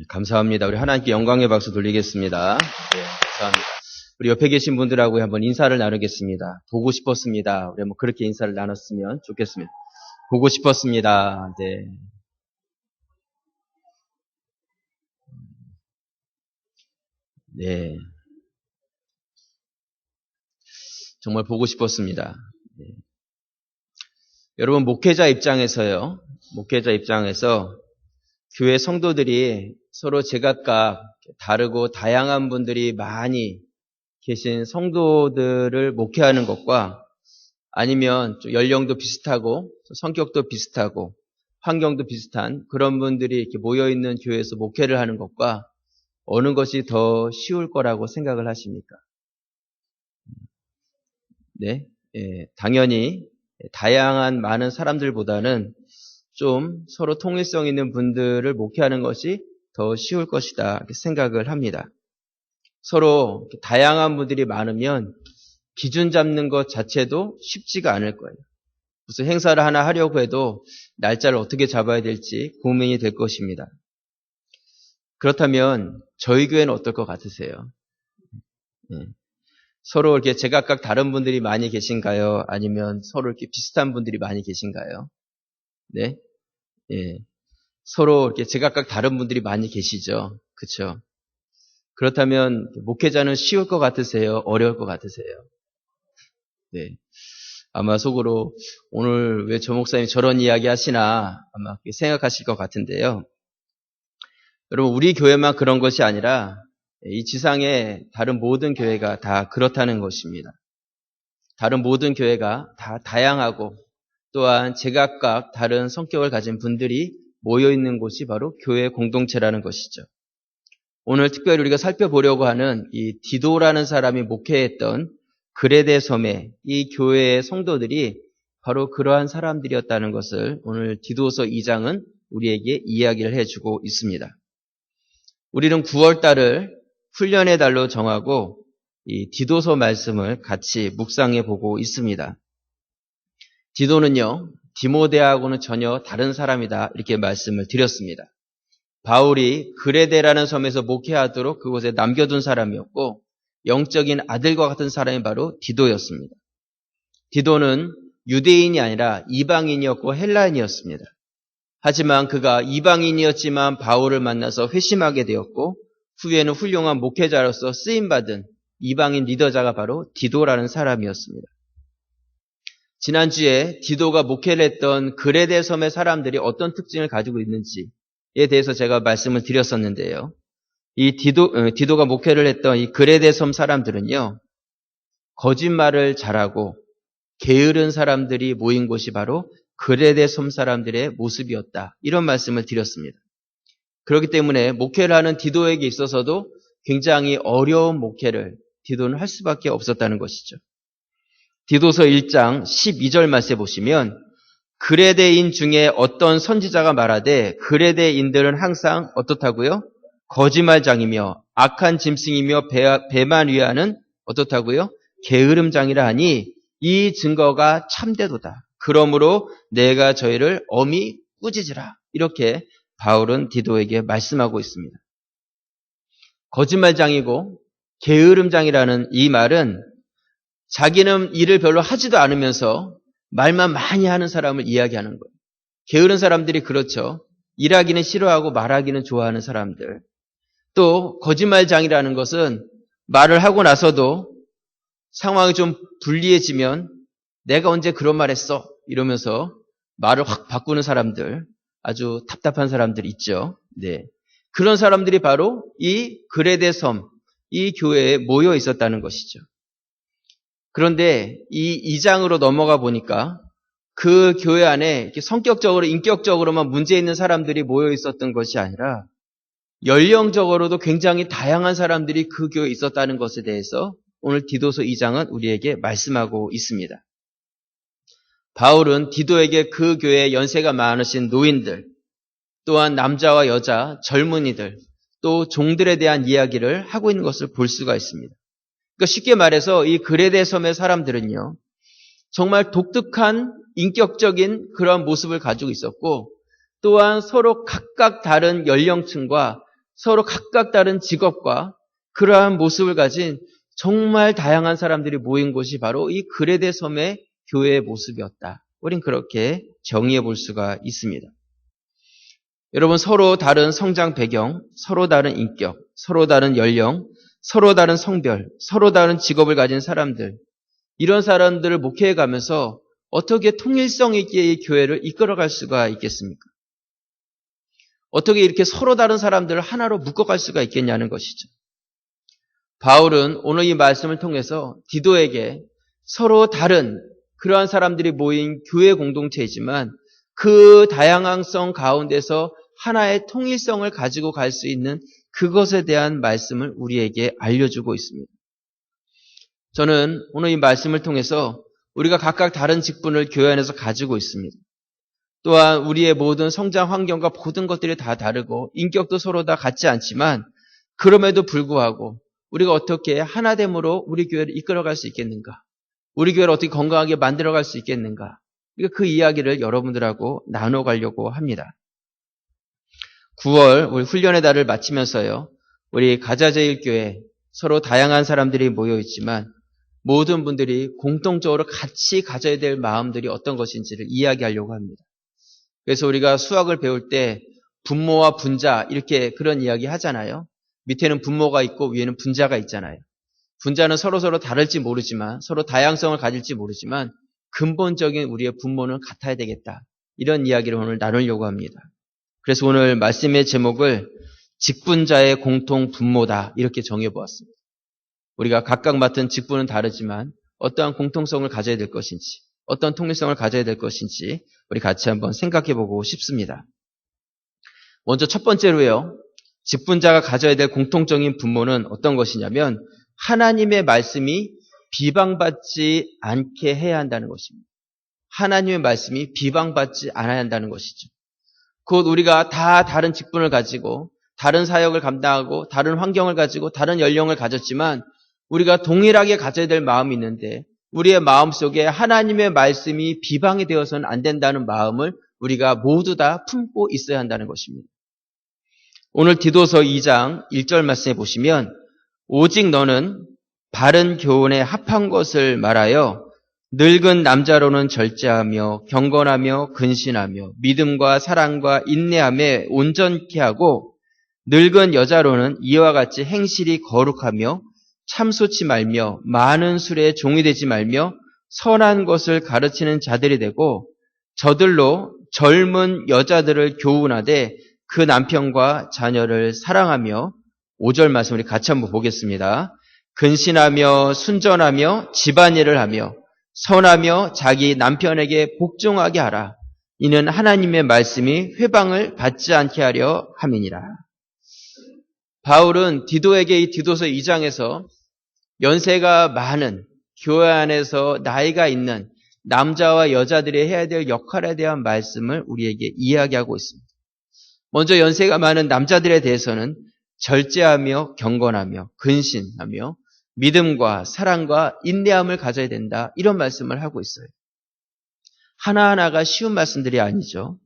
감사합니다. 우리 하나님께 영광의 박수 돌리겠습니다. 네, 감사합니다. 우리 옆에 계신 분들하고 한번 인사를 나누겠습니다. 보고 싶었습니다. 우리 뭐 그렇게 인사를 나눴으면 좋겠습니다. 보고 싶었습니다. 네. 네. 정말 보고 싶었습니다. 네. 여러분, 목회자 입장에서 교회 성도들이 서로 제각각 다르고 다양한 분들이 많이 계신 성도들을 목회하는 것과 아니면 좀 연령도 비슷하고 성격도 비슷하고 환경도 비슷한 그런 분들이 이렇게 모여있는 교회에서 목회를 하는 것과 어느 것이 더 쉬울 거라고 생각을 하십니까? 네, 당연히 다양한 많은 사람들보다는 좀 서로 통일성 있는 분들을 목회하는 것이 더 쉬울 것이다 이렇게 생각을 합니다. 서로 다양한 분들이 많으면 기준 잡는 것 자체도 쉽지가 않을 거예요. 무슨 행사를 하나 하려고 해도 날짜를 어떻게 잡아야 될지 고민이 될 것입니다. 그렇다면 저희 교회는 어떨 것 같으세요? 서로 이렇게 제각각 다른 분들이 많이 계신가요? 아니면 서로 이렇게 비슷한 분들이 많이 계신가요? 네, 서로 이렇게 제각각 다른 분들이 많이 계시죠, 그렇죠? 그렇다면 목회자는 쉬울 것 같으세요? 어려울 것 같으세요? 네. 아마 속으로 오늘 왜 저 목사님 저런 이야기 하시나 아마 생각하실 것 같은데요. 여러분, 우리 교회만 그런 것이 아니라 이 지상의 다른 모든 교회가 다 그렇다는 것입니다. 다른 모든 교회가 다 다양하고 또한 제각각 다른 성격을 가진 분들이 모여 있는 곳이 바로 교회 공동체라는 것이죠. 오늘 특별히 우리가 살펴보려고 하는 이 디도라는 사람이 목회했던 그레데 섬의 이 교회의 성도들이 바로 그러한 사람들이었다는 것을 오늘 디도서 2장은 우리에게 이야기를 해주고 있습니다. 우리는 9월 달을 훈련의 달로 정하고 이 디도서 말씀을 같이 묵상해 보고 있습니다. 디도는요, 디모데하고는 전혀 다른 사람이다 이렇게 말씀을 드렸습니다. 바울이 그레데라는 섬에서 목회하도록 그곳에 남겨둔 사람이었고 영적인 아들과 같은 사람이 바로 디도였습니다. 디도는 유대인이 아니라 이방인이었고 헬라인이었습니다. 하지만 그가 이방인이었지만 바울을 만나서 회심하게 되었고 후에는 훌륭한 목회자로서 쓰임받은 이방인 리더자가 바로 디도라는 사람이었습니다. 지난주에 디도가 목회를 했던 그레데 섬의 사람들이 어떤 특징을 가지고 있는지에 대해서 제가 말씀을 드렸었는데요. 이 디도가 목회를 했던 이 그레데 섬 사람들은요, 거짓말을 잘하고 게으른 사람들이 모인 곳이 바로 그레데 섬 사람들의 모습이었다. 이런 말씀을 드렸습니다. 그렇기 때문에 목회를 하는 디도에게 있어서도 굉장히 어려운 목회를 디도는 할 수밖에 없었다는 것이죠. 디도서 1장 12절 말씀에 보시면 그레데인 중에 어떤 선지자가 말하되 그레데인들은 항상 어떻다고요? 거짓말장이며 악한 짐승이며 배만 위하는 어떻다고요? 게으름장이라 하니 이 증거가 참되도다. 그러므로 내가 저희를 엄히 꾸짖으라. 이렇게 바울은 디도에게 말씀하고 있습니다. 거짓말장이고 게으름장이라는 이 말은 자기는 일을 별로 하지도 않으면서 말만 많이 하는 사람을 이야기하는 거예요. 게으른 사람들이 그렇죠. 일하기는 싫어하고 말하기는 좋아하는 사람들. 또 거짓말장이라는 것은 말을 하고 나서도 상황이 좀 불리해지면 내가 언제 그런 말 했어? 이러면서 말을 확 바꾸는 사람들, 아주 답답한 사람들 있죠. 네. 그런 사람들이 바로 이 그레데 섬, 이 교회에 모여 있었다는 것이죠. 그런데 이 2장으로 넘어가 보니까 그 교회 안에 이렇게 성격적으로, 인격적으로만 문제 있는 사람들이 모여 있었던 것이 아니라 연령적으로도 굉장히 다양한 사람들이 그 교회에 있었다는 것에 대해서 오늘 디도서 2장은 우리에게 말씀하고 있습니다. 바울은 디도에게 그 교회에 연세가 많으신 노인들, 또한 남자와 여자, 젊은이들, 또 종들에 대한 이야기를 하고 있는 것을 볼 수가 있습니다. 그러니까 쉽게 말해서 이 그레데 섬의 사람들은요, 정말 독특한 인격적인 그런 모습을 가지고 있었고 또한 서로 각각 다른 연령층과 서로 각각 다른 직업과 그러한 모습을 가진 정말 다양한 사람들이 모인 곳이 바로 이 그레데 섬의 교회의 모습이었다. 우린 그렇게 정의해 볼 수가 있습니다. 여러분, 서로 다른 성장 배경, 서로 다른 인격, 서로 다른 연령, 서로 다른 성별, 서로 다른 직업을 가진 사람들, 이런 사람들을 목회해 가면서 어떻게 통일성 있게 이 교회를 이끌어갈 수가 있겠습니까? 어떻게 이렇게 서로 다른 사람들을 하나로 묶어갈 수가 있겠냐는 것이죠. 바울은 오늘 이 말씀을 통해서 디도에게 서로 다른 그러한 사람들이 모인 교회 공동체이지만 그 다양성 가운데서 하나의 통일성을 가지고 갈 수 있는 그것에 대한 말씀을 우리에게 알려주고 있습니다. 저는 오늘 이 말씀을 통해서 우리가 각각 다른 직분을 교회 안에서 가지고 있습니다. 또한 우리의 모든 성장 환경과 모든 것들이 다 다르고 인격도 서로 다 같지 않지만 그럼에도 불구하고 우리가 어떻게 하나됨으로 우리 교회를 이끌어갈 수 있겠는가? 우리 교회를 어떻게 건강하게 만들어갈 수 있겠는가? 그 이야기를 여러분들하고 나눠가려고 합니다. 9월 우리 훈련의 달을 마치면서요, 우리 가자제일교회 서로 다양한 사람들이 모여 있지만 모든 분들이 공통적으로 같이 가져야 될 마음들이 어떤 것인지를 이야기하려고 합니다. 그래서 우리가 수학을 배울 때 분모와 분자 이렇게 그런 이야기 하잖아요. 밑에는 분모가 있고 위에는 분자가 있잖아요. 분자는 서로서로 다를지 모르지만, 서로 다양성을 가질지 모르지만 근본적인 우리의 분모는 같아야 되겠다. 이런 이야기를 오늘 나누려고 합니다. 그래서 오늘 말씀의 제목을 직분자의 공통 분모다 이렇게 정해보았습니다. 우리가 각각 맡은 직분은 다르지만 어떠한 공통성을 가져야 될 것인지, 어떤 통일성을 가져야 될 것인지 우리 같이 한번 생각해보고 싶습니다. 먼저 첫 번째로요, 직분자가 가져야 될 공통적인 분모는 어떤 것이냐면 하나님의 말씀이 비방받지 않게 해야 한다는 것입니다. 하나님의 말씀이 비방받지 않아야 한다는 것이죠. 곧 우리가 다 다른 직분을 가지고 다른 사역을 감당하고 다른 환경을 가지고 다른 연령을 가졌지만 우리가 동일하게 가져야 될 마음이 있는데 우리의 마음속에 하나님의 말씀이 비방이 되어서는 안 된다는 마음을 우리가 모두 다 품고 있어야 한다는 것입니다. 오늘 디도서 2장 1절 말씀에 보시면 오직 너는 바른 교훈에 합한 것을 말하여 늙은 남자로는 절제하며 경건하며 근신하며 믿음과 사랑과 인내함에 온전케 하고 늙은 여자로는 이와 같이 행실이 거룩하며 참소치 말며 많은 술에 종이 되지 말며 선한 것을 가르치는 자들이 되고 저들로 젊은 여자들을 교훈하되 그 남편과 자녀를 사랑하며 5절 말씀 우리 같이 한번 보겠습니다. 근신하며 순전하며 집안일을 하며 선하며 자기 남편에게 복종하게 하라. 이는 하나님의 말씀이 회방을 받지 않게 하려 함이니라. 바울은 디도에게 이 디도서 2장에서 연세가 많은 교회 안에서 나이가 있는 남자와 여자들이 해야 될 역할에 대한 말씀을 우리에게 이야기하고 있습니다. 먼저 연세가 많은 남자들에 대해서는 절제하며 경건하며 근신하며 믿음과 사랑과 인내함을 가져야 된다. 이런 말씀을 하고 있어요. 하나하나가 쉬운 말씀들이 아니죠.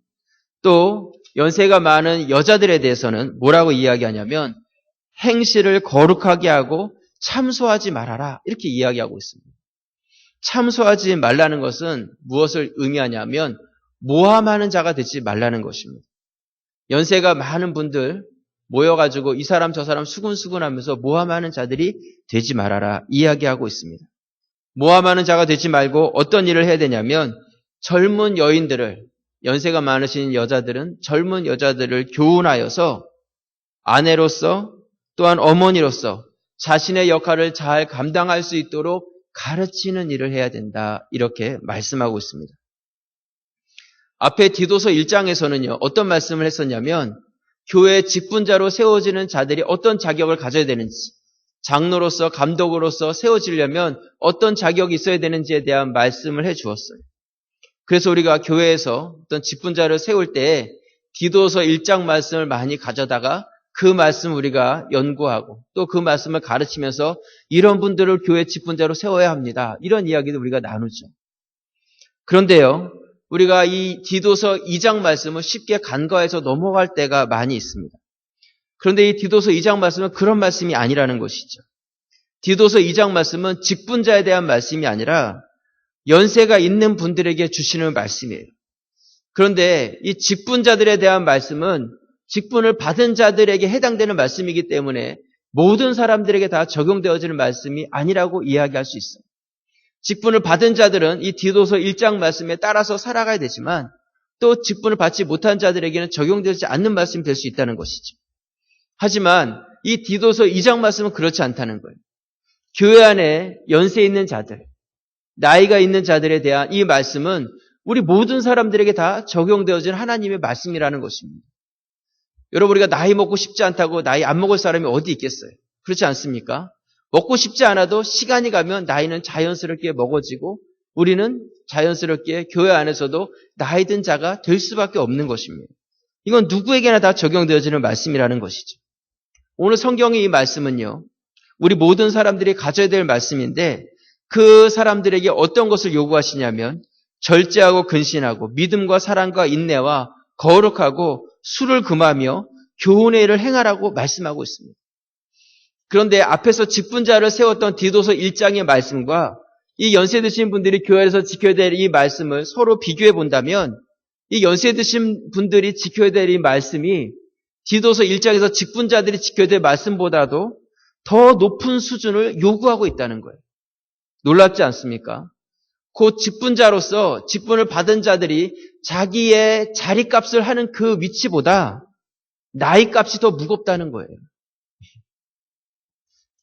또 연세가 많은 여자들에 대해서는 뭐라고 이야기하냐면 행실을 거룩하게 하고 참소하지 말아라. 이렇게 이야기하고 있습니다. 참소하지 말라는 것은 무엇을 의미하냐면 모함하는 자가 되지 말라는 것입니다. 연세가 많은 분들 모여가지고 이 사람 저 사람 수군수군하면서 모함하는 자들이 되지 말아라 이야기하고 있습니다. 모함하는 자가 되지 말고 어떤 일을 해야 되냐면 젊은 여인들을, 연세가 많으신 여자들은 젊은 여자들을 교훈하여서 아내로서 또한 어머니로서 자신의 역할을 잘 감당할 수 있도록 가르치는 일을 해야 된다. 이렇게 말씀하고 있습니다. 앞에 디도서 1장에서는요. 어떤 말씀을 했었냐면 교회 직분자로 세워지는 자들이 어떤 자격을 가져야 되는지, 장로로서 감독으로서 세워지려면 어떤 자격이 있어야 되는지에 대한 말씀을 해 주었어요. 그래서 우리가 교회에서 어떤 직분자를 세울 때 디도서 1장 말씀을 많이 가져다가 그 말씀 우리가 연구하고 또 그 말씀을 가르치면서 이런 분들을 교회 직분자로 세워야 합니다. 이런 이야기도 우리가 나누죠. 그런데요, 우리가 이 디도서 2장 말씀을 쉽게 간과해서 넘어갈 때가 많이 있습니다. 그런데 이 디도서 2장 말씀은 그런 말씀이 아니라는 것이죠. 디도서 2장 말씀은 직분자에 대한 말씀이 아니라 연세가 있는 분들에게 주시는 말씀이에요. 그런데 이 직분자들에 대한 말씀은 직분을 받은 자들에게 해당되는 말씀이기 때문에 모든 사람들에게 다 적용되어지는 말씀이 아니라고 이야기할 수 있어요. 직분을 받은 자들은 이 디도서 1장 말씀에 따라서 살아가야 되지만 또 직분을 받지 못한 자들에게는 적용되지 않는 말씀이 될 수 있다는 것이죠. 하지만 이 디도서 2장 말씀은 그렇지 않다는 거예요. 교회 안에 연세 있는 자들, 나이가 있는 자들에 대한 이 말씀은 우리 모든 사람들에게 다 적용되어진 하나님의 말씀이라는 것입니다. 여러분, 우리가 나이 먹고 싶지 않다고 나이 안 먹을 사람이 어디 있겠어요? 그렇지 않습니까? 먹고 싶지 않아도 시간이 가면 나이는 자연스럽게 먹어지고 우리는 자연스럽게 교회 안에서도 나이 든 자가 될 수밖에 없는 것입니다. 이건 누구에게나 다 적용되어지는 말씀이라는 것이죠. 오늘 성경의 이 말씀은요, 우리 모든 사람들이 가져야 될 말씀인데 그 사람들에게 어떤 것을 요구하시냐면 절제하고 근신하고 믿음과 사랑과 인내와 거룩하고 술을 금하며 교훈의 일을 행하라고 말씀하고 있습니다. 그런데 앞에서 직분자를 세웠던 디도서 1장의 말씀과 이 연세 드신 분들이 교회에서 지켜야 될 이 말씀을 서로 비교해 본다면 이 연세 드신 분들이 지켜야 될 이 말씀이 디도서 1장에서 직분자들이 지켜야 될 말씀보다도 더 높은 수준을 요구하고 있다는 거예요. 놀랍지 않습니까? 곧 직분자로서 직분을 받은 자들이 자기의 자리값을 하는 그 위치보다 나이값이 더 무겁다는 거예요.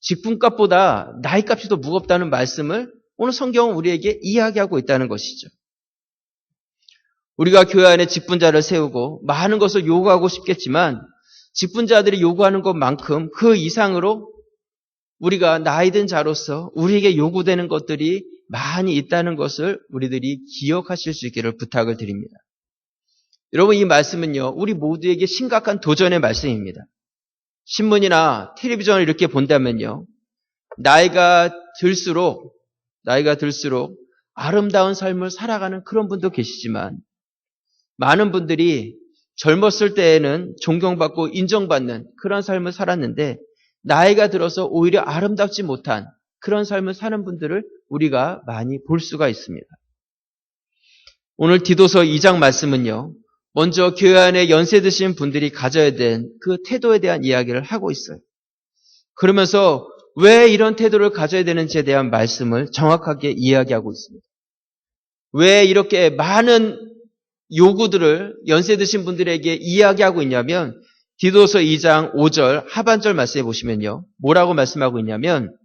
직분값보다 나이값이 더 무겁다는 말씀을 오늘 성경은 우리에게 이야기하고 있다는 것이죠. 우리가 교회 안에 직분자를 세우고 많은 것을 요구하고 싶겠지만 직분자들이 요구하는 것만큼 그 이상으로 우리가 나이 든 자로서 우리에게 요구되는 것들이 많이 있다는 것을 우리들이 기억하실 수 있기를 부탁을 드립니다. 여러분, 이 말씀은요, 우리 모두에게 심각한 도전의 말씀입니다. 신문이나 텔레비전을 이렇게 본다면요, 나이가 들수록 아름다운 삶을 살아가는 그런 분도 계시지만 많은 분들이 젊었을 때에는 존경받고 인정받는 그런 삶을 살았는데 나이가 들어서 오히려 아름답지 못한 그런 삶을 사는 분들을 우리가 많이 볼 수가 있습니다. 오늘 디도서 2장 말씀은요, 먼저 교회 안에 연세 드신 분들이 가져야 된 그 태도에 대한 이야기를 하고 있어요. 그러면서 왜 이런 태도를 가져야 되는지에 대한 말씀을 정확하게 이야기하고 있습니다. 왜 이렇게 많은 요구들을 연세 드신 분들에게 이야기하고 있냐면 디도서 2장 5절 하반절 말씀해 보시면요. 뭐라고 말씀하고 있냐면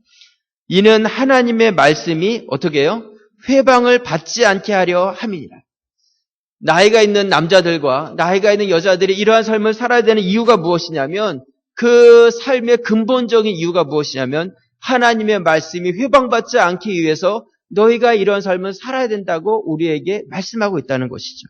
이는 하나님의 말씀이 어떻게 해요? 회방을 받지 않게 하려 함이니라. 나이가 있는 남자들과 나이가 있는 여자들이 이러한 삶을 살아야 되는 이유가 무엇이냐면 그 삶의 근본적인 이유가 무엇이냐면 하나님의 말씀이 회방받지 않기 위해서 너희가 이러한 삶을 살아야 된다고 우리에게 말씀하고 있다는 것이죠.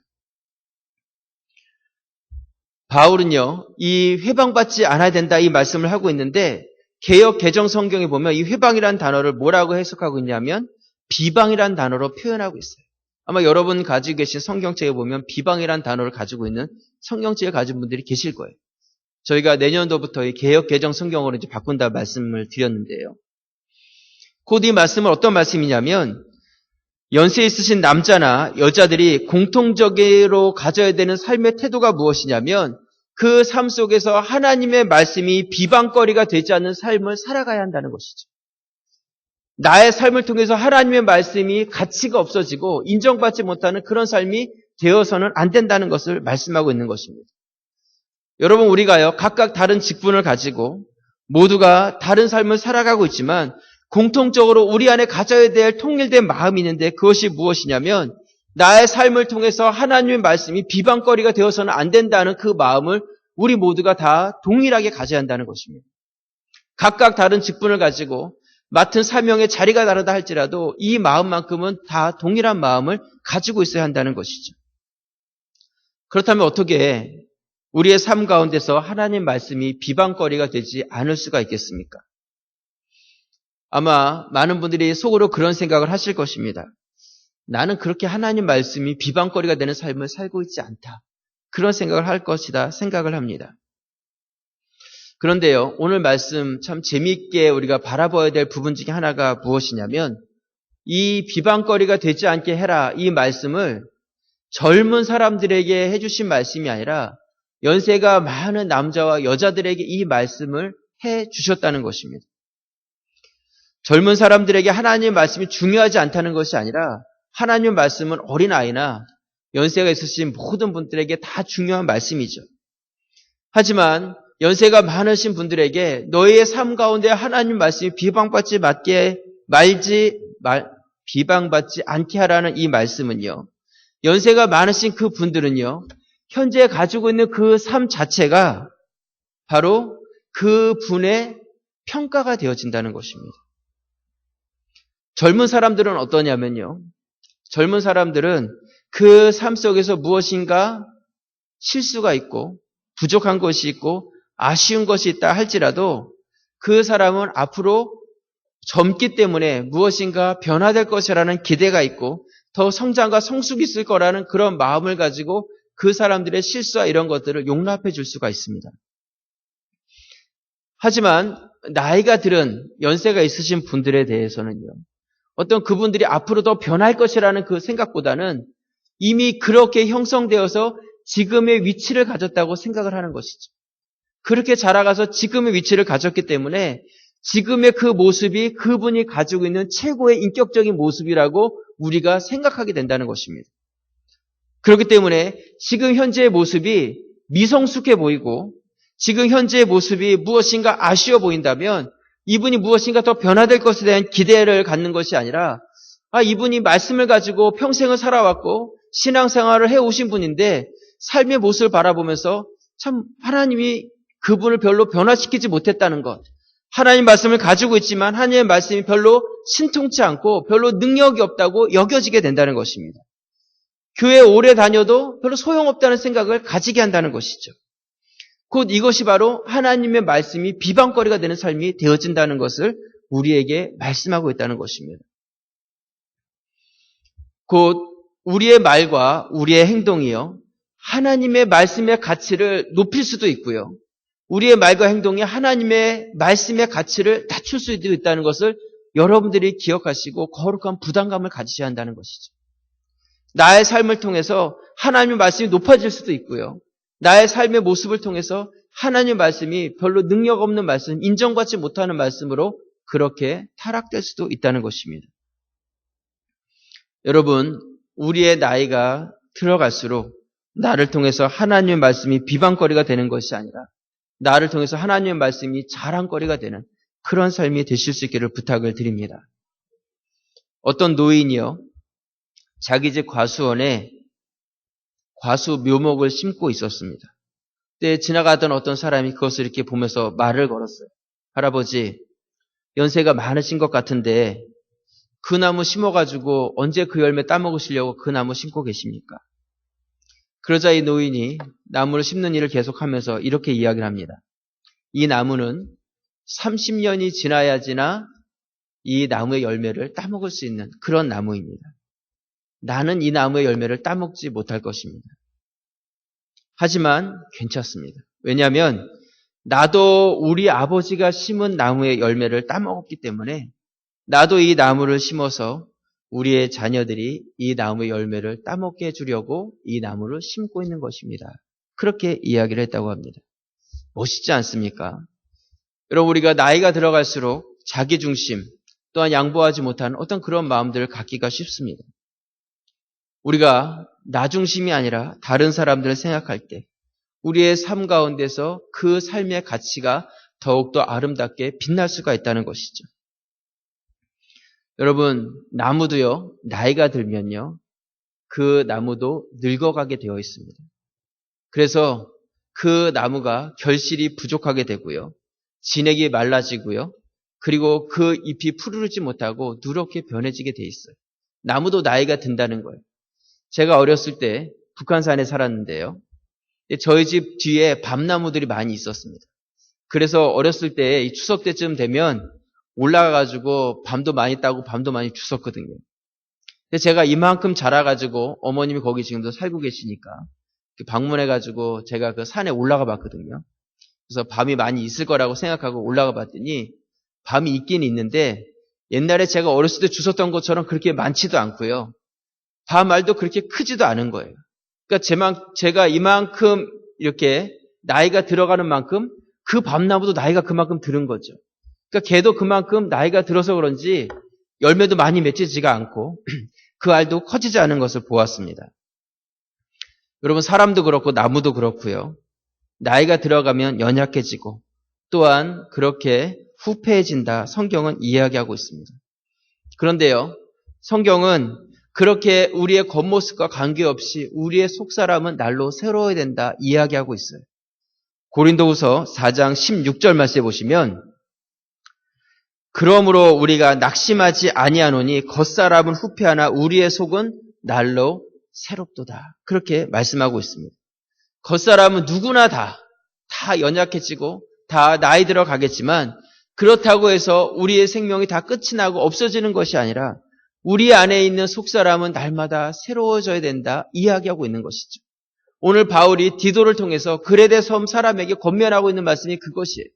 바울은요, 이 회방받지 않아야 된다 이 말씀을 하고 있는데 개역 개정 성경에 보면 이 회방이라는 단어를 뭐라고 해석하고 있냐면 비방이라는 단어로 표현하고 있어요. 아마 여러분 가지고 계신 성경책에 보면 비방이라는 단어를 가지고 있는 성경책을 가진 분들이 계실 거예요. 저희가 내년도부터 이 개역 개정 성경으로 이제 바꾼다 말씀을 드렸는데요. 곧 이 말씀은 어떤 말씀이냐면 연세 있으신 남자나 여자들이 공통적으로 가져야 되는 삶의 태도가 무엇이냐면 그 삶 속에서 하나님의 말씀이 비방거리가 되지 않는 삶을 살아가야 한다는 것이죠. 나의 삶을 통해서 하나님의 말씀이 가치가 없어지고 인정받지 못하는 그런 삶이 되어서는 안 된다는 것을 말씀하고 있는 것입니다. 여러분, 우리가요, 각각 다른 직분을 가지고 모두가 다른 삶을 살아가고 있지만 공통적으로 우리 안에 가져야 될 통일된 마음이 있는데 그것이 무엇이냐면 나의 삶을 통해서 하나님의 말씀이 비방거리가 되어서는 안 된다는 그 마음을 우리 모두가 다 동일하게 가져야 한다는 것입니다. 각각 다른 직분을 가지고 맡은 사명의 자리가 다르다 할지라도 이 마음만큼은 다 동일한 마음을 가지고 있어야 한다는 것이죠. 그렇다면 어떻게 우리의 삶 가운데서 하나님 말씀이 비방거리가 되지 않을 수가 있겠습니까? 아마 많은 분들이 속으로 그런 생각을 하실 것입니다. 나는 그렇게 하나님 말씀이 비방거리가 되는 삶을 살고 있지 않다. 그런 생각을 할 것이다 생각을 합니다. 그런데요, 오늘 말씀 참 재미있게 우리가 바라봐야 될 부분 중에 하나가 무엇이냐면 이 비방거리가 되지 않게 해라 이 말씀을 젊은 사람들에게 해주신 말씀이 아니라 연세가 많은 남자와 여자들에게 이 말씀을 해주셨다는 것입니다. 젊은 사람들에게 하나님의 말씀이 중요하지 않다는 것이 아니라 하나님의 말씀은 어린아이나 연세가 있으신 모든 분들에게 다 중요한 말씀이죠. 하지만 연세가 많으신 분들에게 너희의 삶 가운데 하나님 말씀이 비방받지 않게 하라는 이 말씀은요. 연세가 많으신 그 분들은요. 현재 가지고 있는 그 삶 자체가 바로 그 분의 평가가 되어진다는 것입니다. 젊은 사람들은 어떠냐면요. 젊은 사람들은 그 삶 속에서 무엇인가 실수가 있고 부족한 것이 있고 아쉬운 것이 있다 할지라도 그 사람은 앞으로 젊기 때문에 무엇인가 변화될 것이라는 기대가 있고 더 성장과 성숙이 있을 거라는 그런 마음을 가지고 그 사람들의 실수와 이런 것들을 용납해 줄 수가 있습니다. 하지만 나이가 들은 연세가 있으신 분들에 대해서는요. 어떤 그분들이 앞으로 더 변할 것이라는 그 생각보다는 이미 그렇게 형성되어서 지금의 위치를 가졌다고 생각을 하는 것이죠. 그렇게 자라가서 지금의 위치를 가졌기 때문에 지금의 그 모습이 그분이 가지고 있는 최고의 인격적인 모습이라고 우리가 생각하게 된다는 것입니다. 그렇기 때문에 지금 현재의 모습이 미성숙해 보이고 지금 현재의 모습이 무엇인가 아쉬워 보인다면 이분이 무엇인가 더 변화될 것에 대한 기대를 갖는 것이 아니라 이분이 말씀을 가지고 평생을 살아왔고 신앙생활을 해오신 분인데 삶의 모습을 바라보면서 참 하나님이 그분을 별로 변화시키지 못했다는 것, 하나님 말씀을 가지고 있지만 하나님의 말씀이 별로 신통치 않고 별로 능력이 없다고 여겨지게 된다는 것입니다. 교회 오래 다녀도 별로 소용없다는 생각을 가지게 한다는 것이죠. 곧 이것이 바로 하나님의 말씀이 비방거리가 되는 삶이 되어진다는 것을 우리에게 말씀하고 있다는 것입니다. 곧 우리의 말과 우리의 행동이요, 하나님의 말씀의 가치를 높일 수도 있고요, 우리의 말과 행동이 하나님의 말씀의 가치를 낮출 수도 있다는 것을 여러분들이 기억하시고 거룩한 부담감을 가지셔야 한다는 것이죠. 나의 삶을 통해서 하나님의 말씀이 높아질 수도 있고요, 나의 삶의 모습을 통해서 하나님의 말씀이 별로 능력 없는 말씀, 인정받지 못하는 말씀으로 그렇게 타락될 수도 있다는 것입니다. 여러분, 우리의 나이가 들어갈수록 나를 통해서 하나님의 말씀이 비방거리가 되는 것이 아니라 나를 통해서 하나님의 말씀이 자랑거리가 되는 그런 삶이 되실 수 있기를 부탁을 드립니다. 어떤 노인이요, 자기 집 과수원에 과수 묘목을 심고 있었습니다. 그때 지나가던 어떤 사람이 그것을 이렇게 보면서 말을 걸었어요. 할아버지, 연세가 많으신 것 같은데 그 나무 심어가지고 언제 그 열매 따먹으시려고 그 나무 심고 계십니까? 그러자 이 노인이 나무를 심는 일을 계속하면서 이렇게 이야기를 합니다. 이 나무는 30년이 지나야지나 이 나무의 열매를 따먹을 수 있는 그런 나무입니다. 나는 이 나무의 열매를 따먹지 못할 것입니다. 하지만 괜찮습니다. 왜냐하면 나도 우리 아버지가 심은 나무의 열매를 따먹었기 때문에 나도 이 나무를 심어서 우리의 자녀들이 이 나무의 열매를 따먹게 해주려고 이 나무를 심고 있는 것입니다. 그렇게 이야기를 했다고 합니다. 멋있지 않습니까? 여러분, 우리가 나이가 들어갈수록 자기중심 또한 양보하지 못하는 어떤 그런 마음들을 갖기가 쉽습니다. 우리가 나 중심이 아니라 다른 사람들을 생각할 때 우리의 삶 가운데서 그 삶의 가치가 더욱더 아름답게 빛날 수가 있다는 것이죠. 여러분, 나무도요, 나이가 들면요, 그 나무도 늙어가게 되어 있습니다. 그래서 그 나무가 결실이 부족하게 되고요, 진액이 말라지고요, 그리고 그 잎이 푸르르지 못하고 누렇게 변해지게 돼 있어요. 나무도 나이가 든다는 거예요. 제가 어렸을 때 북한산에 살았는데요, 저희 집 뒤에 밤나무들이 많이 있었습니다. 그래서 어렸을 때 이 추석 때쯤 되면 올라가가지고 밤도 많이 따고 밤도 많이 주웠거든요. 근데 제가 이만큼 자라가지고 어머님이 거기 지금도 살고 계시니까 방문해가지고 제가 그 산에 올라가 봤거든요. 그래서 밤이 많이 있을 거라고 생각하고 올라가 봤더니 밤이 있긴 있는데 옛날에 제가 어렸을 때 주웠던 것처럼 그렇게 많지도 않고요, 밤알도 그렇게 크지도 않은 거예요. 그러니까 제가 이만큼 이렇게 나이가 들어가는 만큼 그 밤나무도 나이가 그만큼 들은 거죠. 그러니까 걔도 그만큼 나이가 들어서 그런지 열매도 많이 맺히지가 않고 그 알도 커지지 않은 것을 보았습니다. 여러분, 사람도 그렇고 나무도 그렇고요, 나이가 들어가면 연약해지고 또한 그렇게 후패해진다, 성경은 이야기하고 있습니다. 그런데요, 성경은 그렇게 우리의 겉모습과 관계없이 우리의 속사람은 날로 새로워야 된다 이야기하고 있어요. 고린도후서 4장 16절 말씀에 보시면, 그러므로 우리가 낙심하지 아니하노니 겉사람은 후패하나 우리의 속은 날로 새롭도다. 그렇게 말씀하고 있습니다. 겉사람은 누구나 다 연약해지고 다 나이 들어가겠지만 그렇다고 해서 우리의 생명이 다 끝이 나고 없어지는 것이 아니라 우리 안에 있는 속사람은 날마다 새로워져야 된다 이야기하고 있는 것이죠. 오늘 바울이 디도를 통해서 그레데 섬 사람에게 권면하고 있는 말씀이 그것이에요.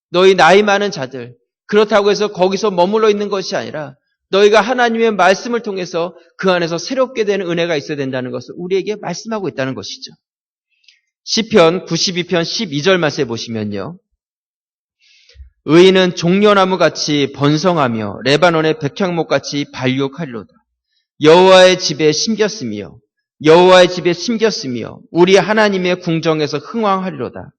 너희 나이 많은 자들, 그렇다고 해서 거기서 머물러 있는 것이 아니라 너희가 하나님의 말씀을 통해서 그 안에서 새롭게 되는 은혜가 있어야 된다는 것을 우리에게 말씀하고 있다는 것이죠. 시편 92편 12절 말씀에 보시면요, 의인은 종려나무같이 번성하며 레바논의 백향목같이 발육하리로다. 여호와의 집에 심겼으며 여호와의 집에 심겼으며 우리 하나님의 궁정에서 흥왕하리로다.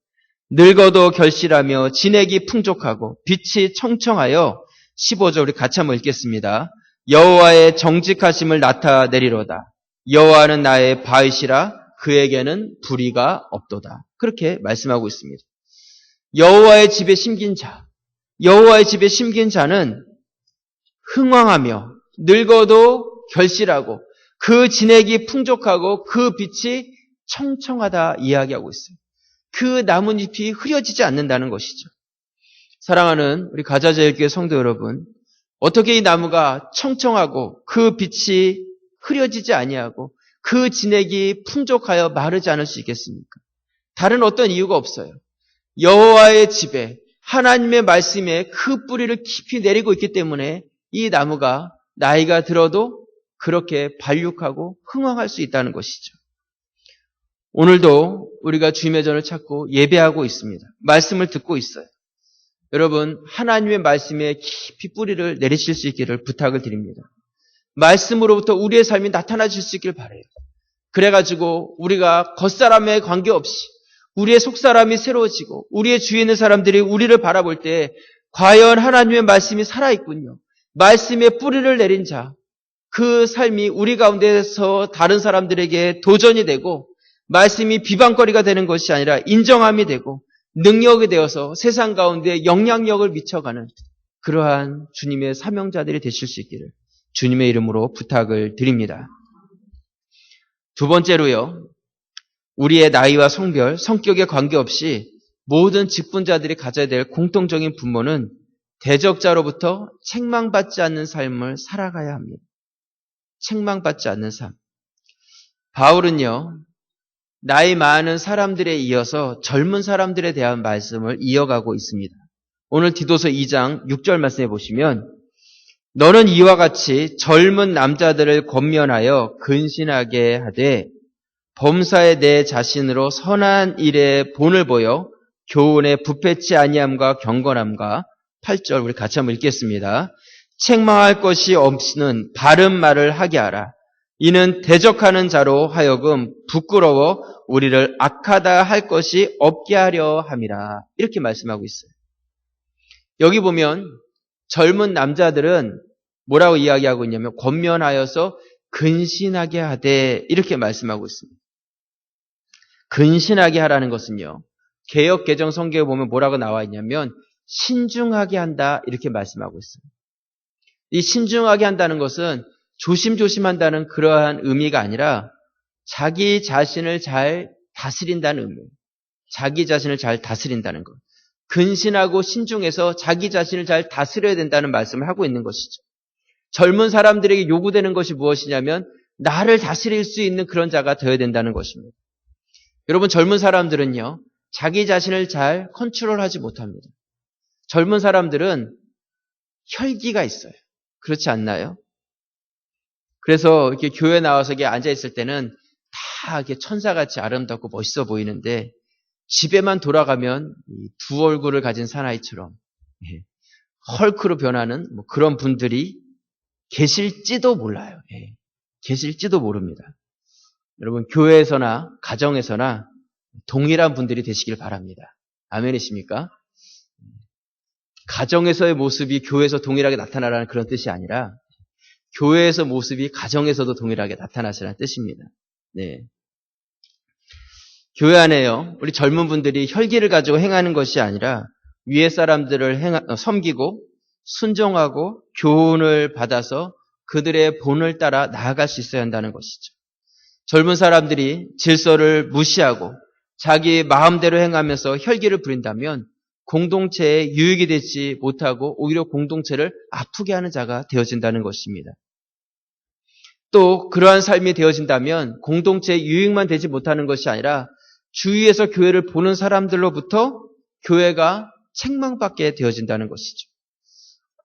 늙어도 결실하며 진액이 풍족하고 빛이 청청하여 15절 우리 같이 한번 읽겠습니다. 여호와의 정직하심을 나타내리로다. 여호와는 나의 바위시라 그에게는 불의가 없도다. 그렇게 말씀하고 있습니다. 여호와의 집에 심긴 자, 여호와의 집에 심긴 자는 흥왕하며 늙어도 결실하고 그 진액이 풍족하고 그 빛이 청청하다 이야기하고 있어요. 그 나뭇잎이 흐려지지 않는다는 것이죠. 사랑하는 우리 가자제일교회 성도 여러분, 어떻게 이 나무가 청청하고 그 빛이 흐려지지 아니하고 그 진액이 풍족하여 마르지 않을 수 있겠습니까? 다른 어떤 이유가 없어요. 여호와의 집에 하나님의 말씀에 그 뿌리를 깊이 내리고 있기 때문에 이 나무가 나이가 들어도 그렇게 발육하고 흥황할 수 있다는 것이죠. 오늘도 우리가 주님의 전을 찾고 예배하고 있습니다. 말씀을 듣고 있어요. 여러분, 하나님의 말씀에 깊이 뿌리를 내리실 수 있기를 부탁을 드립니다. 말씀으로부터 우리의 삶이 나타나실 수 있길 바라요. 그래가지고 우리가 겉사람에 관계없이 우리의 속사람이 새로워지고 우리의 주위에 있는 사람들이 우리를 바라볼 때 과연 하나님의 말씀이 살아있군요. 말씀에 뿌리를 내린 자, 그 삶이 우리 가운데서 다른 사람들에게 도전이 되고 말씀이 비방거리가 되는 것이 아니라 인정함이 되고 능력이 되어서 세상 가운데 영향력을 미쳐가는 그러한 주님의 사명자들이 되실 수 있기를 주님의 이름으로 부탁을 드립니다. 두 번째로요. 우리의 나이와 성별, 성격에 관계없이 모든 직분자들이 가져야 될 공통적인 분모는 대적자로부터 책망받지 않는 삶을 살아가야 합니다. 책망받지 않는 삶. 바울은요. 나이 많은 사람들에 이어서 젊은 사람들에 대한 말씀을 이어가고 있습니다. 오늘 디도서 2장 6절 말씀해 보시면 너는 이와 같이 젊은 남자들을 권면하여 근신하게 하되 범사에 내 자신으로 선한 일에 본을 보여 교훈에 부패치 아니함과 경건함과 8절 우리 같이 한번 읽겠습니다. 책망할 것이 없이는 바른 말을 하게 하라. 이는 대적하는 자로 하여금 부끄러워 우리를 악하다 할 것이 없게 하려 함이라. 이렇게 말씀하고 있어요. 여기 보면 젊은 남자들은 뭐라고 이야기하고 있냐면 권면하여서 근신하게 하되 이렇게 말씀하고 있습니다. 근신하게 하라는 것은요. 개역 개정 성경에 보면 뭐라고 나와 있냐면 신중하게 한다 이렇게 말씀하고 있어요. 이 신중하게 한다는 것은 조심조심한다는 그러한 의미가 아니라 자기 자신을 잘 다스린다는 의미예요. 자기 자신을 잘 다스린다는 것. 근신하고 신중해서 자기 자신을 잘 다스려야 된다는 말씀을 하고 있는 것이죠. 젊은 사람들에게 요구되는 것이 무엇이냐면 나를 다스릴 수 있는 그런 자가 되어야 된다는 것입니다. 여러분 젊은 사람들은요. 자기 자신을 잘 컨트롤하지 못합니다. 젊은 사람들은 혈기가 있어요. 그렇지 않나요? 그래서 이렇게 교회 나와서 이렇게 앉아있을 때는 다 이렇게 천사같이 아름답고 멋있어 보이는데 집에만 돌아가면 두 얼굴을 가진 사나이처럼 헐크로 변하는 그런 분들이 계실지도 몰라요. 계실지도 모릅니다. 여러분 교회에서나 가정에서나 동일한 분들이 되시길 바랍니다. 아멘이십니까? 가정에서의 모습이 교회에서 동일하게 나타나라는 그런 뜻이 아니라 교회에서 모습이 가정에서도 동일하게 나타나시라는 뜻입니다. 네. 교회 안에요. 우리 젊은 분들이 혈기를 가지고 행하는 것이 아니라 위에 사람들을 섬기고 순종하고 교훈을 받아서 그들의 본을 따라 나아갈 수 있어야 한다는 것이죠. 젊은 사람들이 질서를 무시하고 자기 마음대로 행하면서 혈기를 부린다면 공동체에 유익이 되지 못하고 오히려 공동체를 아프게 하는 자가 되어진다는 것입니다. 또 그러한 삶이 되어진다면 공동체의 유익만 되지 못하는 것이 아니라 주위에서 교회를 보는 사람들로부터 교회가 책망받게 되어진다는 것이죠.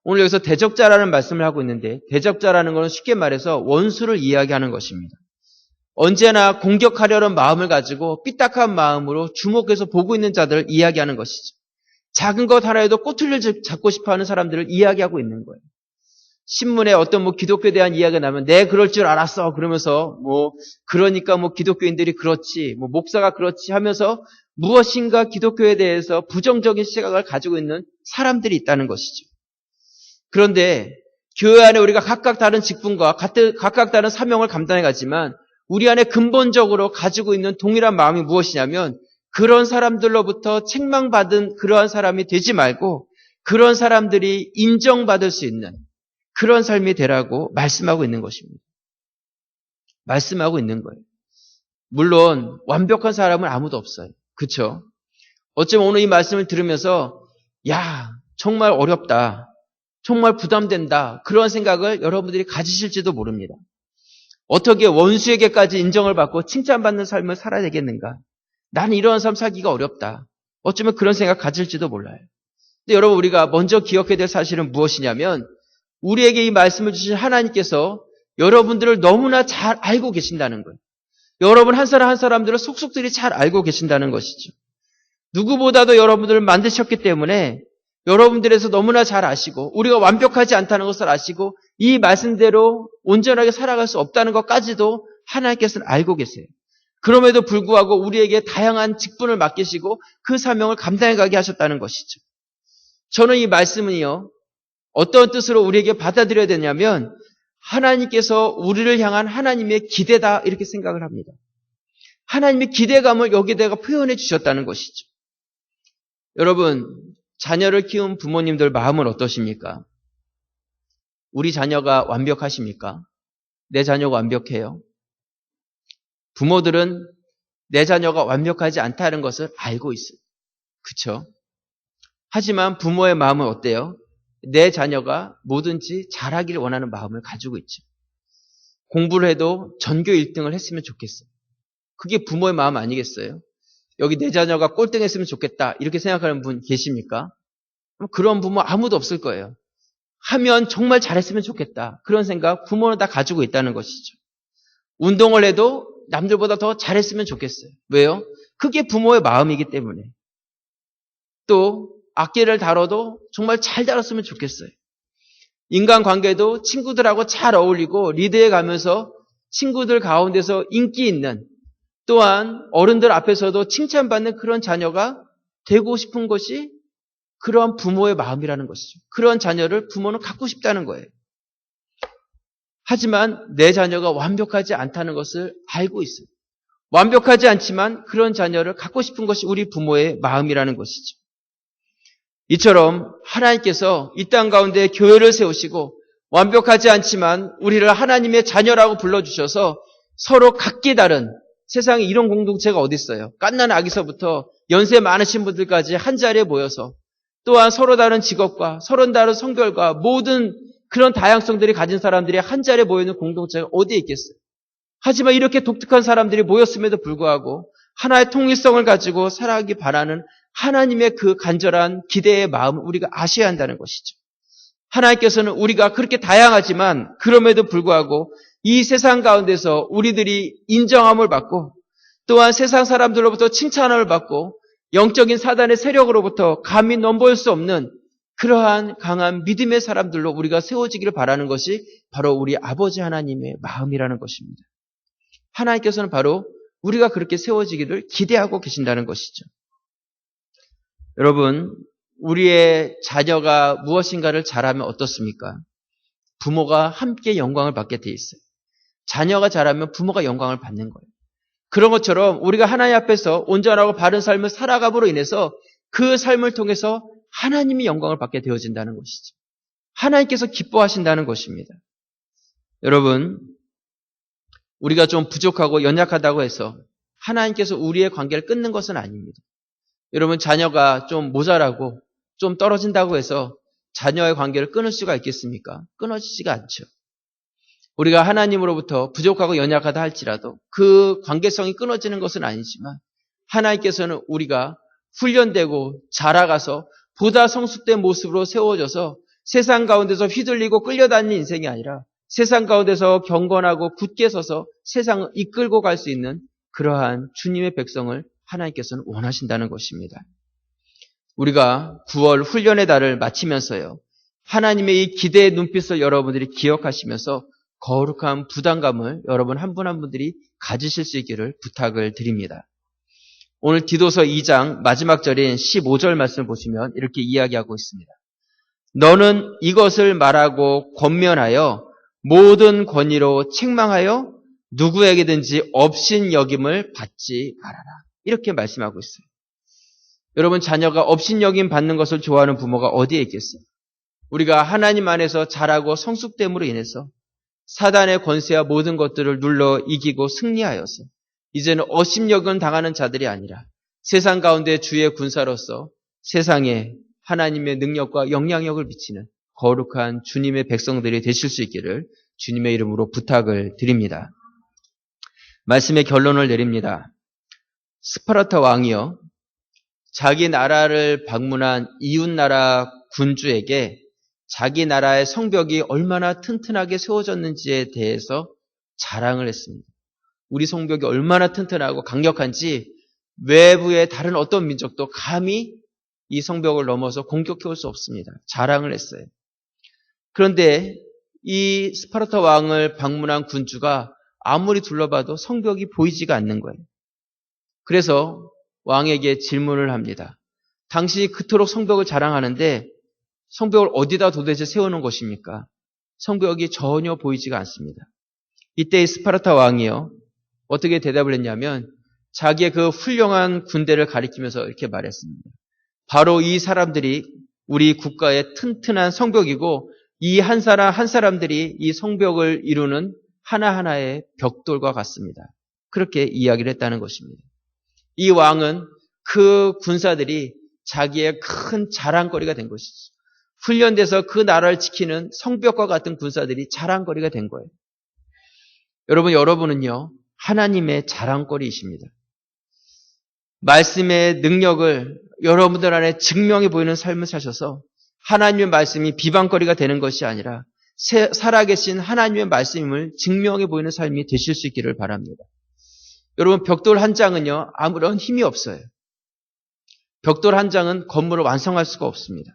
오늘 여기서 대적자라는 말씀을 하고 있는데 대적자라는 것은 쉽게 말해서 원수를 이야기하는 것입니다. 언제나 공격하려는 마음을 가지고 삐딱한 마음으로 주목해서 보고 있는 자들을 이야기하는 것이죠. 작은 것 하나에도 꼬투리를 잡고 싶어하는 사람들을 이야기하고 있는 거예요. 신문에 어떤 기독교에 대한 이야기가 나면 내 그럴 줄 알았어 그러면서 그러니까 기독교인들이 그렇지 목사가 그렇지 하면서 무엇인가 기독교에 대해서 부정적인 시각을 가지고 있는 사람들이 있다는 것이죠. 그런데 교회 안에 우리가 각각 다른 직분과 각각 다른 사명을 감당해 가지만 우리 안에 근본적으로 가지고 있는 동일한 마음이 무엇이냐면 그런 사람들로부터 책망받은 그러한 사람이 되지 말고 그런 사람들이 인정받을 수 있는 그런 삶이 되라고 말씀하고 있는 것입니다. 말씀하고 있는 거예요. 물론 완벽한 사람은 아무도 없어요. 그렇죠? 어쩌면 오늘 이 말씀을 들으면서 야 정말 어렵다. 정말 부담된다. 그런 생각을 여러분들이 가지실지도 모릅니다. 어떻게 원수에게까지 인정을 받고 칭찬받는 삶을 살아야 되겠는가? 나는 이런 삶 살기가 어렵다. 어쩌면 그런 생각 가질지도 몰라요. 근데 여러분 우리가 먼저 기억해야 될 사실은 무엇이냐면 우리에게 이 말씀을 주신 하나님께서 여러분들을 너무나 잘 알고 계신다는 거예요. 여러분 한 사람 한 사람들을 속속들이 잘 알고 계신다는 것이죠. 누구보다도 여러분들을 만드셨기 때문에 여러분들에서 너무나 잘 아시고 우리가 완벽하지 않다는 것을 아시고 이 말씀대로 온전하게 살아갈 수 없다는 것까지도 하나님께서는 알고 계세요. 그럼에도 불구하고 우리에게 다양한 직분을 맡기시고 그 사명을 감당해 가게 하셨다는 것이죠. 저는 이 말씀은요. 어떤 뜻으로 우리에게 받아들여야 되냐면 하나님께서 우리를 향한 하나님의 기대다 이렇게 생각을 합니다. 하나님의 기대감을 여기다가 표현해 주셨다는 것이죠. 여러분 자녀를 키운 부모님들 마음은 어떠십니까? 우리 자녀가 완벽하십니까? 내 자녀가 완벽해요? 부모들은 내 자녀가 완벽하지 않다는 것을 알고 있어요. 그렇죠? 하지만 부모의 마음은 어때요? 내 자녀가 뭐든지 잘하기를 원하는 마음을 가지고 있죠. 공부를 해도 전교 1등을 했으면 좋겠어요. 그게 부모의 마음 아니겠어요? 여기 내 자녀가 꼴등했으면 좋겠다 이렇게 생각하는 분 계십니까? 그런 부모 아무도 없을 거예요. 하면 정말 잘했으면 좋겠다. 그런 생각 부모는 다 가지고 있다는 것이죠. 운동을 해도 남들보다 더 잘했으면 좋겠어요. 왜요? 그게 부모의 마음이기 때문에. 또 악기를 다뤄도 정말 잘 다뤘으면 좋겠어요. 인간관계도 친구들하고 잘 어울리고 리드해 가면서 친구들 가운데서 인기 있는 또한 어른들 앞에서도 칭찬받는 그런 자녀가 되고 싶은 것이 그러한 부모의 마음이라는 것이죠. 그런 자녀를 부모는 갖고 싶다는 거예요. 하지만 내 자녀가 완벽하지 않다는 것을 알고 있어요. 완벽하지 않지만 그런 자녀를 갖고 싶은 것이 우리 부모의 마음이라는 것이죠. 이처럼 하나님께서 이 땅 가운데 교회를 세우시고 완벽하지 않지만 우리를 하나님의 자녀라고 불러주셔서 서로 각기 다른 세상에 이런 공동체가 어디 있어요? 갓난 아기서부터 연세 많으신 분들까지 한 자리에 모여서 또한 서로 다른 직업과 서로 다른 성별과 모든 그런 다양성들이 가진 사람들이 한 자리에 모여있는 공동체가 어디에 있겠어요? 하지만 이렇게 독특한 사람들이 모였음에도 불구하고 하나의 통일성을 가지고 살아가기 바라는 하나님의 그 간절한 기대의 마음을 우리가 아셔야 한다는 것이죠. 하나님께서는 우리가 그렇게 다양하지만 그럼에도 불구하고 이 세상 가운데서 우리들이 인정함을 받고 또한 세상 사람들로부터 칭찬을 받고 영적인 사단의 세력으로부터 감히 넘볼 수 없는 그러한 강한 믿음의 사람들로 우리가 세워지기를 바라는 것이 바로 우리 아버지 하나님의 마음이라는 것입니다. 하나님께서는 바로 우리가 그렇게 세워지기를 기대하고 계신다는 것이죠. 여러분, 우리의 자녀가 무엇인가를 잘하면 어떻습니까? 부모가 함께 영광을 받게 돼 있어요. 자녀가 잘하면 부모가 영광을 받는 거예요. 그런 것처럼 우리가 하나님 앞에서 온전하고 바른 삶을 살아감으로 인해서 그 삶을 통해서 하나님이 영광을 받게 되어진다는 것이죠. 하나님께서 기뻐하신다는 것입니다. 여러분, 우리가 좀 부족하고 연약하다고 해서 하나님께서 우리의 관계를 끊는 것은 아닙니다. 여러분, 자녀가 좀 모자라고 좀 떨어진다고 해서 자녀의 관계를 끊을 수가 있겠습니까? 끊어지지가 않죠. 우리가 하나님으로부터 부족하고 연약하다 할지라도 그 관계성이 끊어지는 것은 아니지만 하나님께서는 우리가 훈련되고 자라가서 보다 성숙된 모습으로 세워져서 세상 가운데서 휘둘리고 끌려다니는 인생이 아니라 세상 가운데서 경건하고 굳게 서서 세상을 이끌고 갈 수 있는 그러한 주님의 백성을 하나님께서는 원하신다는 것입니다. 우리가 9월 훈련의 달을 마치면서요. 하나님의 이 기대의 눈빛을 여러분들이 기억하시면서 거룩한 부담감을 여러분 한 분 한 분들이 가지실 수 있기를 부탁을 드립니다. 오늘 디도서 2장 마지막 절인 15절 말씀을 보시면 이렇게 이야기하고 있습니다. 너는 이것을 말하고 권면하여 모든 권위로 책망하여 누구에게든지 업신여김을 받지 말아라. 이렇게 말씀하고 있어요. 여러분, 자녀가 업신여김 받는 것을 좋아하는 부모가 어디에 있겠어요? 우리가 하나님 안에서 자라고 성숙됨으로 인해서 사단의 권세와 모든 것들을 눌러 이기고 승리하여서 이제는 업신여김 당하는 자들이 아니라 세상 가운데 주의 군사로서 세상에 하나님의 능력과 영향력을 미치는 거룩한 주님의 백성들이 되실 수 있기를 주님의 이름으로 부탁을 드립니다. 말씀의 결론을 내립니다. 스파르타 왕이요, 자기 나라를 방문한 이웃나라 군주에게 자기 나라의 성벽이 얼마나 튼튼하게 세워졌는지에 대해서 자랑을 했습니다. 우리 성벽이 얼마나 튼튼하고 강력한지 외부의 다른 어떤 민족도 감히 이 성벽을 넘어서 공격해올 수 없습니다. 자랑을 했어요. 그런데 이 스파르타 왕을 방문한 군주가 아무리 둘러봐도 성벽이 보이지가 않는 거예요. 그래서 왕에게 질문을 합니다. 당신이 그토록 성벽을 자랑하는데 성벽을 어디다 도대체 세우는 것입니까? 성벽이 전혀 보이지가 않습니다. 이때 스파르타 왕이요, 어떻게 대답을 했냐면 자기의 그 훌륭한 군대를 가리키면서 이렇게 말했습니다. 바로 이 사람들이 우리 국가의 튼튼한 성벽이고 이 한 사람 한 사람들이 이 성벽을 이루는 하나하나의 벽돌과 같습니다. 그렇게 이야기를 했다는 것입니다. 이 왕은 그 군사들이 자기의 큰 자랑거리가 된 것이죠. 훈련돼서 그 나라를 지키는 성벽과 같은 군사들이 자랑거리가 된 거예요. 여러분은요, 하나님의 자랑거리이십니다. 말씀의 능력을 여러분들 안에 증명해 보이는 삶을 사셔서 하나님의 말씀이 비방거리가 되는 것이 아니라 살아계신 하나님의 말씀을 증명해 보이는 삶이 되실 수 있기를 바랍니다. 여러분, 벽돌 한 장은요, 아무런 힘이 없어요. 벽돌 한 장은 건물을 완성할 수가 없습니다.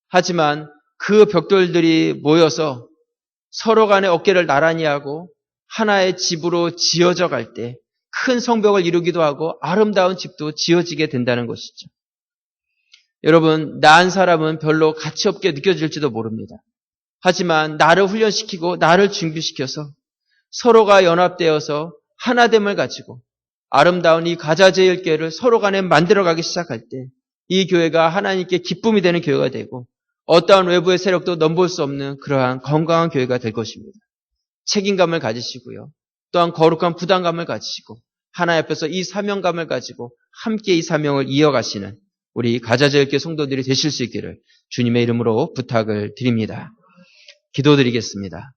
하지만 그 벽돌들이 모여서 서로 간의 어깨를 나란히 하고 하나의 집으로 지어져 갈 때 큰 성벽을 이루기도 하고 아름다운 집도 지어지게 된다는 것이죠. 여러분, 나은 사람은 별로 가치 없게 느껴질지도 모릅니다. 하지만 나를 훈련시키고 나를 준비시켜서 서로가 연합되어서 하나됨을 가지고 아름다운 이 가자제일교회를 서로 간에 만들어가기 시작할 때 이 교회가 하나님께 기쁨이 되는 교회가 되고 어떠한 외부의 세력도 넘볼 수 없는 그러한 건강한 교회가 될 것입니다. 책임감을 가지시고요. 또한 거룩한 부담감을 가지시고 하나님 앞에서 이 사명감을 가지고 함께 이 사명을 이어가시는 우리 가자제일교회 성도들이 되실 수 있기를 주님의 이름으로 부탁을 드립니다. 기도드리겠습니다.